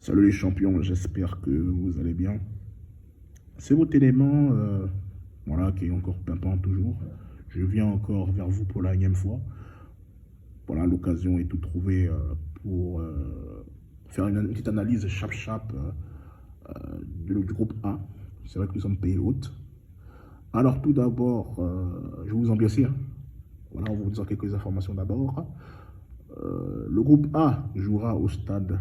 Salut les champions, j'espère que vous allez bien. C'est votre élément voilà, qui est encore pimpant toujours. Je viens encore vers vous pour la énième fois. Voilà, l'occasion est tout trouvée pour faire une petite analyse chap-chap du groupe A. C'est vrai que nous sommes pays hôtes. Alors tout d'abord, je vous en bien sûr. Voilà, on va vous dire quelques informations d'abord. Le groupe A jouera au stade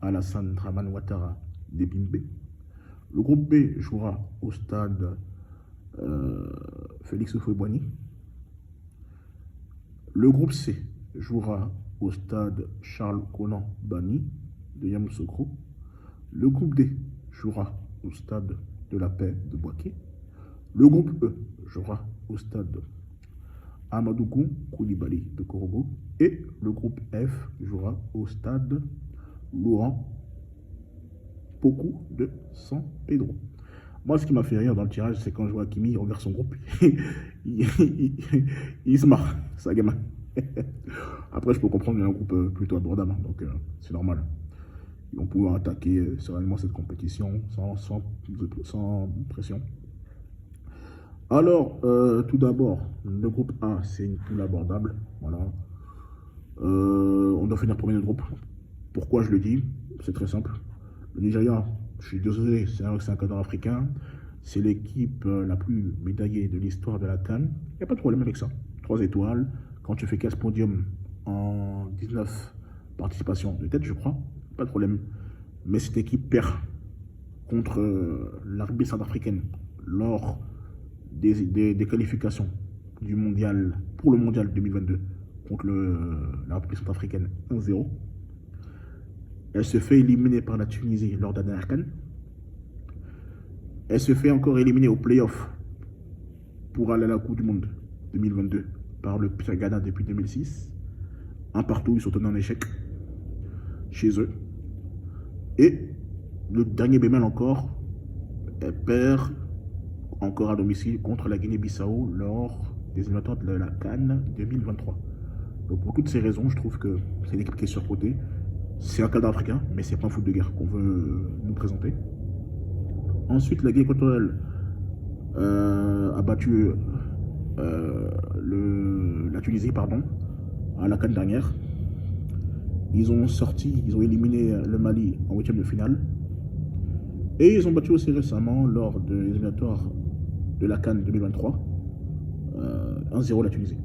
Alassane Dramane Ouattara d'Ebimbe. Le groupe B jouera au stade Félix Houphouët-Boigny. Le groupe C jouera au stade Charles Konan Bani de Yamoussoukro. Le groupe D jouera au stade de la Paix de Boaké. Le groupe E jouera au stade Amadoukou Koulibaly de Korogo. Et le groupe F jouera au stade Laurent Pokou de San Pedro. Moi, ce qui m'a fait rire dans le tirage, c'est quand je vois Kimi, il regarde son groupe, il se marre, c'est un gamin. Après, je peux comprendre qu'il y a un groupe plutôt abordable, donc c'est normal. Ils vont pouvoir attaquer sereinement cette compétition sans pression. Alors, tout d'abord, le groupe A, c'est une poule abordable. Voilà. On doit finir premier de groupe. Pourquoi je le dis? C'est très simple. Le Nigeria, je suis désolé, c'est un cadre africain. C'est l'équipe la plus médaillée de l'histoire de la CAN. Il n'y a pas de problème avec ça. 3 étoiles. Quand tu fais 15 podiums en 19 participations de tête, je crois, pas de problème. Mais cette équipe perd contre l'Arabie centrafricaine lors des qualifications du mondial, pour le mondial 2022 contre la République centrafricaine 1-0. Elle se fait éliminer par la Tunisie lors d'un CAN. Elle se fait encore éliminer au play-off pour aller à la Coupe du Monde 2022 par le pire Ghana depuis 2006. Un partout, ils sont tenus en échec chez eux. Et le dernier bémol encore, elle perd encore à domicile contre la Guinée-Bissau lors des éliminatoires de la CAN 2023. Donc pour toutes ces raisons, je trouve que c'est une équipe qui est surcotée. C'est un cadre africain, mais c'est pas un foot de guerre qu'on veut nous présenter. Ensuite, la Guinée équatoriale a battu la Tunisie, pardon, à la CAN dernière. Ils ont éliminé le Mali en 8e de finale. Et ils ont battu aussi récemment, lors des éliminatoires de la CAN 2023, 1-0 la Tunisie.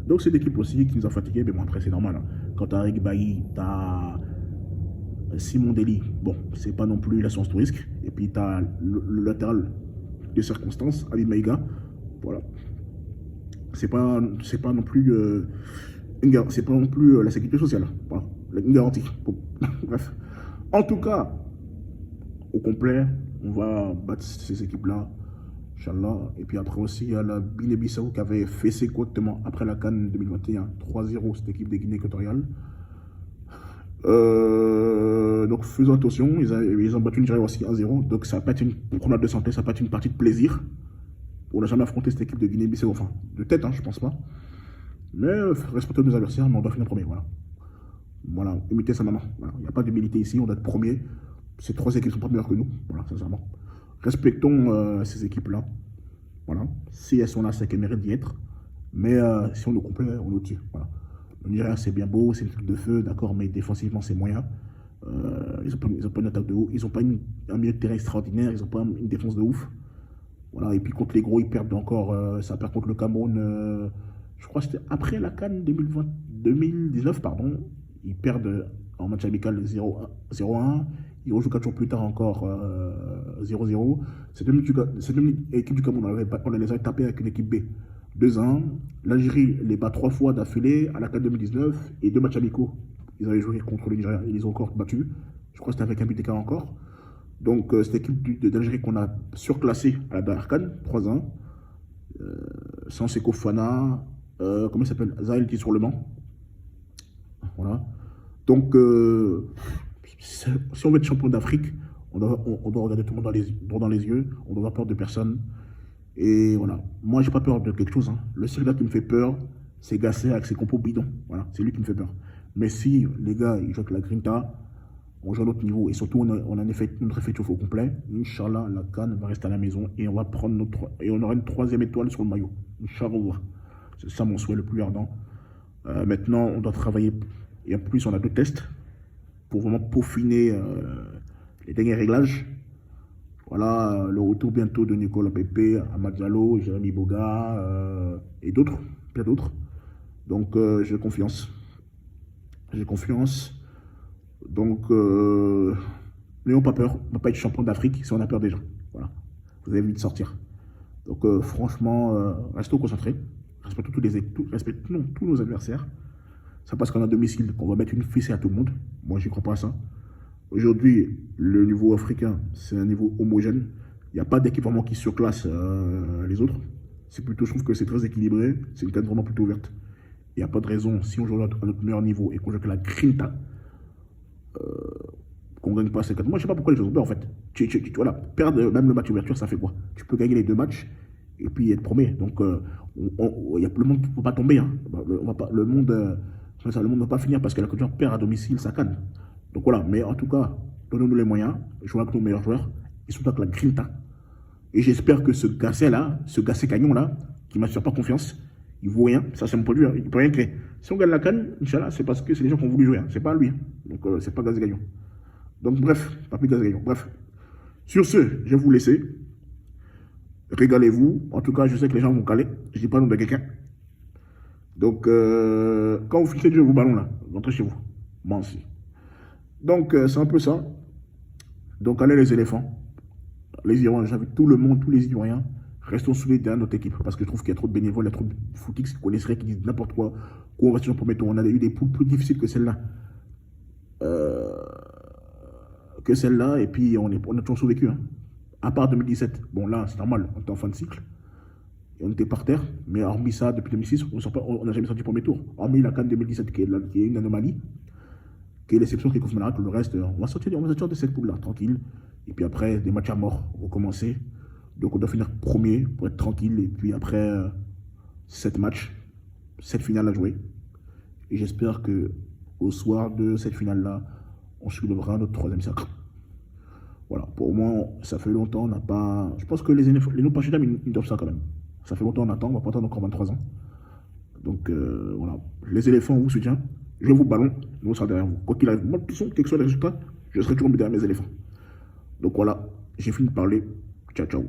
Donc c'est l'équipe aussi qui nous a fatigués, mais bon après c'est normal. Hein. Quand tu as Rick Bailly, tu as Simon Deli, bon c'est pas non plus la science tout risque. Et puis tu as le latéral de circonstances, Ali Maïga. Voilà. C'est pas non plus c'est pas non plus la sécurité sociale. Voilà. Une garantie. Bon. Bref. En tout cas, au complet, on va battre ces équipes-là. Inch'Allah. Et puis après aussi, il y a la Guinée-Bissau qui avait fessé correctement après la CAN 2021, 3-0, cette équipe des Guinée équatoriale. Donc faisons attention, ils ont battu le Nigeria aussi 1-0. Donc ça va pas être une promenade de santé, ça va pas être une partie de plaisir. On n'a jamais affronté cette équipe de Guinée-Bissau, enfin de tête, hein, je pense pas. Mais respectons nos adversaires, mais on doit finir premier, voilà. Voilà, imiter sa maman. Voilà. Il n'y a pas d'humilité ici, on doit être premier. Ces 3 équipes sont pas meilleures que nous, voilà, sincèrement. Respectons ces équipes-là. Voilà. Si elles sont là, c'est qu'elles méritent d'y être. Mais si on nous complète, on est au-dessus. Voilà. Le Nigeria, c'est bien beau, c'est une truc de feu, d'accord, mais défensivement, c'est moyen. Ils n'ont pas une attaque de haut, ils n'ont pas un milieu de terrain extraordinaire, ils n'ont pas une défense de ouf. Voilà. Et puis contre les gros, ils perdent encore. Ça perd contre le Cameroun. Je crois que c'était après la CAN 2019, pardon. Ils perdent en match amical 0-1. Ils rejouent 4 jours plus tard encore 0-0. Cette même équipe du Cameroun, on les avait tapés avec une équipe B 2-1. L'Algérie les bat 3 fois d'affilée à la CAN 2019 et 2 matchs amicaux. Ils avaient joué contre le Nigeria. Ils les ont encore battus. Je crois que c'était avec un but d'écart encore. Donc cette équipe d'Algérie qu'on a surclassée à la dernière CAN 3-1. Sans Seko Fana, comment il s'appelle, Zahel qui est sur le banc. Voilà. Donc, si on veut être champion d'Afrique, on doit regarder tout le monde droit dans les yeux, on doit avoir peur de personne. Et voilà. Moi, j'ai pas peur de quelque chose. Hein. Le seul gars qui me fait peur, c'est Gasser avec ses compos bidons. Voilà, c'est lui qui me fait peur. Mais si les gars, ils jouent avec la grinta, on joue à notre niveau et surtout on a notre effectif au complet, Inch'Allah, la CAN va rester à la maison et on va prendre et on aura une 3e étoile sur le maillot. Inch'Allah. C'est ça mon souhait le plus ardent. Maintenant, on doit travailler et en plus on a 2 tests pour vraiment peaufiner les derniers réglages. Voilà, le retour bientôt de Nicolas Pepe, Amad Diallo, Jérémy Boga et d'autres, plein d'autres. Donc j'ai confiance. J'ai confiance. Donc n'ayons pas peur. On ne va pas être champion d'Afrique si on a peur déjà. Voilà. Vous avez envie de sortir. Donc franchement, restons concentrés. Respectons tous nos adversaires. Ça passe qu'en a domicile, qu'on va mettre une fessée à tout le monde. Moi, j'y crois pas à ça. Aujourd'hui, le niveau africain, c'est un niveau homogène. Il n'y a pas d'équipe vraiment qui surclasse les autres. C'est plutôt, je trouve que c'est très équilibré. C'est une carte vraiment plutôt ouverte. Il n'y a pas de raison, si on joue à notre meilleur niveau et qu'on joue avec la grinta, qu'on ne gagne pas ces 4. Moi, je ne sais pas pourquoi les gens ont peur, en fait. Voilà, perdre même le match d'ouverture, ça fait quoi? Tu peux gagner les 2 matchs et puis être premier. Donc, le monde ne peut pas tomber. Hein. Le monde ne va pas finir parce que la culture perd à domicile sa canne. Donc voilà, mais en tout cas, donnons-nous les moyens, jouons avec nos meilleurs joueurs, et surtout avec la grinta. Et j'espère que ce Gassé-là, ce Gassé-Cagnon-là, qui ne m'assure pas confiance, il ne vaut rien, ça c'est mon produit, hein. Il ne peut rien créer. Si on gagne la canne, Inch'Allah, c'est parce que c'est les gens qui ont voulu jouer, hein. C'est pas lui. Hein. Donc c'est pas Gassé-Cagnon. Donc bref, pas plus Gassé-Cagnon. Bref. Sur ce, je vais vous laisser. Régalez-vous. En tout cas, je sais que les gens vont caler. Je ne dis pas le nom de quelqu'un. Donc, quand vous finissez de jouer vos ballons là, rentrez chez vous. Moi aussi. Donc, c'est un peu ça. Donc, allez les éléphants. Les Ivoiriens, j'invite tout le monde, tous les Ivoiriens, restons soudés derrière notre équipe. Parce que je trouve qu'il y a trop de bénévoles, il y a trop de footix qui connaisseraient, qui disent n'importe quoi. On va sur le premier tour. On a eu des poules plus difficiles que celle-là. Et puis on a toujours survécu. Hein. À part 2017. Bon, là, c'est normal, on était en fin de cycle. Et on était par terre. Mais hormis ça, depuis 2006, on n'a jamais sorti le premier tour. Hormis la CAN 2017, qui est une anomalie. Qui est l'exception qui confirme la règle. Le reste, on va sortir de cette poule-là, tranquille. Et puis après, des matchs à mort vont commencer. Donc on doit finir premier pour être tranquille. Et puis après 7 matchs, 7 finales à jouer. Et j'espère qu'au soir de cette finale-là, on soulèvera notre 3e cercle. Voilà, pour moi, ça fait longtemps, on n'a pas... Je pense que les non pas ils doivent ça quand même. Ça fait longtemps, on attend, on va pas attendre encore 23 ans. Donc voilà, les éléphants, on vous soutient. Je vous ballon, nous on sera derrière vous. Quoi qu'il arrive, moi, de toute façon, quel que soit le résultat, je serai toujours derrière mes éléphants. Donc voilà, j'ai fini de parler. Ciao, ciao.